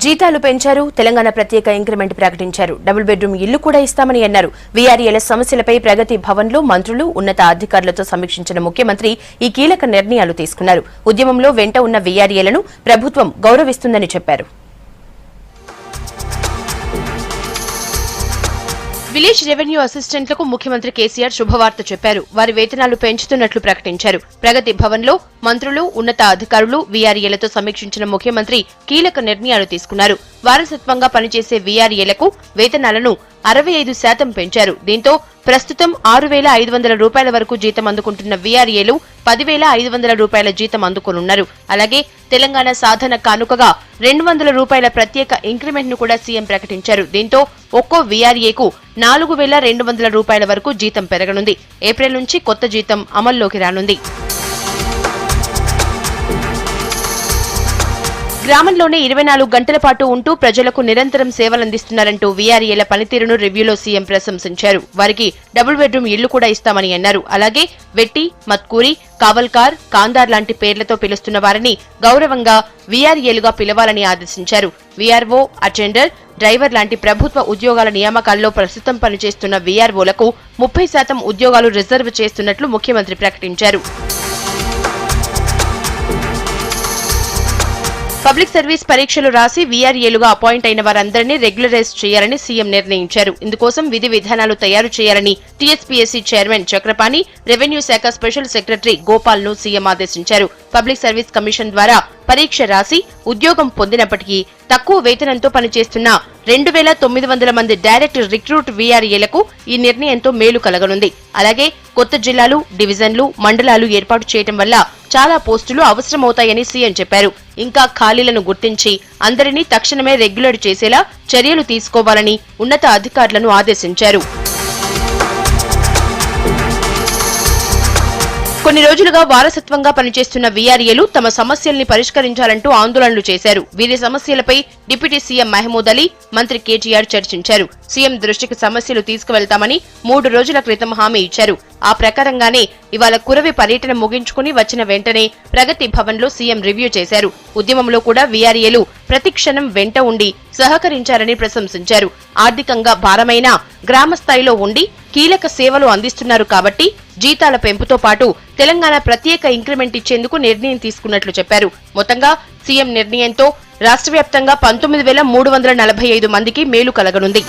జీతాలు పెంచారు. తెలంగాణ ప్రత్యేక ఇంక్రిమెంట్ ప్రకటించారు. డబుల్ బెడ్రూమ్ ఇల్లు కూడా ఇస్తామని అన్నారు. వీఆర్ఏల సమస్యలపై ప్రగతి భవన్లో మంత్రులు, ఉన్నత అధికారులతో సమీక్షించిన ముఖ్యమంత్రి ఈ కీలక నిర్ణయాలు తీసుకున్నారు. ఉద్యమంలో వెంట ఉన్న వీఆర్ఏలను ప్రభుత్వం గౌరవిస్తుందని చెప్పారు. విలేజ్ రెవెన్యూ అసిస్టెంట్లకు ముఖ్యమంత్రి కేసీఆర్ శుభవార్త చెప్పారు. వారి వేతనాలు పెంచుతున్నట్లు ప్రకటించారు. ప్రగతి భవన్లో మంత్రులు, ఉన్నత అధికారులు, వీఆర్ఏలతో సమీక్షించిన ముఖ్యమంత్రి కీలక నిర్ణయాలు తీసుకున్నారు. వారసత్వంగా పనిచేసే వీఆర్ఏలకు వేతనాలను 65% పెంచారు. దీంతో ప్రస్తుతం 6,500 రూపాయల వరకు జీతం అందుకుంటున్న వీఆర్ఏలు 10,500 రూపాయల జీతం అందుకోనున్నారు. అలాగే తెలంగాణ సాధన కానుకగా 200 రూపాయల ప్రత్యేక ఇంక్రిమెంట్ ను కూడా సీఎం ప్రకటించారు. దీంతో ఒక్కో వీఆర్ఏకు 4,200 రూపాయల వరకు జీతం పెరగనుంది. ఏప్రిల్ నుంచి కొత్త జీతం అమల్లోకి రానుంది. గ్రామంలోనే 24 గంటల పాటు ఉంటూ ప్రజలకు నిరంతరం సేవలందిస్తున్నారంటూ వీఆర్ఏల పనితీరును రివ్యూలో సీఎం ప్రశంసించారు. వారికి డబుల్ బెడ్రూమ్ ఇళ్లు కూడా ఇస్తామని అన్నారు. అలాగే వెట్టి, మత్కూరి, కావల్కార్, కాందార్ లాంటి పేర్లతో పిలుస్తున్న వారిని గౌరవంగా వీఆర్ఏలుగా పిలవాలని ఆదేశించారు. వీఆర్ఓ, అటెండర్, డ్రైవర్ లాంటి ప్రభుత్వ ఉద్యోగాల నియామకాల్లో ప్రస్తుతం పనిచేస్తున్న వీఆర్ఓలకు 30% ఉద్యోగాలు రిజర్వ్ చేస్తున్నట్లు ముఖ్యమంత్రి ప్రకటించారు. పబ్లిక్ సర్వీస్ పరీక్షలు రాసి వీఆర్ఏలుగా అపాయింట్ అయిన వారందరినీ రెగ్యులరైజ్ చేయాలని సీఎం నిర్ణయించారు. ఇందుకోసం విధి విధానాలు తయారు చేయాలని టీఎస్పీఎస్సీ చైర్మన్ చక్రపాణి, రెవెన్యూ శాఖ స్పెషల్ సెక్రటరీ గోపాల్ ను సీఎం ఆదేశించారు. పబ్లిక్ సర్వీస్ కమిషన్ ద్వారా పరీక్ష రాసి ఉద్యోగం పొందినప్పటికీ తక్కువ వేతనంతో పనిచేస్తున్న 2,900 మంది డైరెక్ట్ రిక్రూట్ వీఆర్ఏలకు ఈ నిర్ణయంతో మేలు కలగనుంది. అలాగే కొత్త జిల్లాలు, డివిజన్లు, మండలాలు ఏర్పాటు చేయడం వల్ల చాలా పోస్టులు అవసరమవుతాయని సీఎం చెప్పారు. ఇంకా ఖాళీలను గుర్తించి అందరినీ తక్షణమే రెగ్యులర్ చేసేలా చర్యలు తీసుకోవాలని ఉన్నత అధికారులను ఆదేశించారు. కొన్ని రోజులుగా వారసత్వంగా పనిచేస్తున్న వీఆర్ఏలు తమ సమస్యల్ని పరిష్కరించాలంటూ ఆందోళనలు చేశారు. వీరి సమస్యలపై డిప్యూటీ సీఎం మహమూద్ అలీ, మంత్రి కేటీఆర్ చర్చించారు. సీఎం దృష్టికి సమస్యలు తీసుకువెళ్తామని 3 రోజుల క్రితం హామీ ఇచ్చారు. ఆ ప్రకారంగానే ఇవాళ కురవి పర్యటన ముగించుకుని వచ్చిన వెంటనే ప్రగతి భవన్ లో సీఎం రివ్యూ చేశారు. ఉద్యమంలో కూడా వీఆర్ఏలు ప్రతిక్షణం వెంట ఉండి సహకరించారని ప్రశంసించారు. ఆర్థికంగా భారమైన గ్రామ స్థాయిలో ఉండి కీలక సేవలు అందిస్తున్నారు కాబట్టి జీతాల పెంపుతో పాటు తెలంగాణ ప్రత్యేక ఇంక్రిమెంట్ ఇచ్చేందుకు నిర్ణయం తీసుకున్నట్లు చెప్పారు. మొత్తంగా సీఎం నిర్ణయంతో రాష్ట్ర వ్యాప్తంగా 19,345 మందికి మేలు కలగనుంది.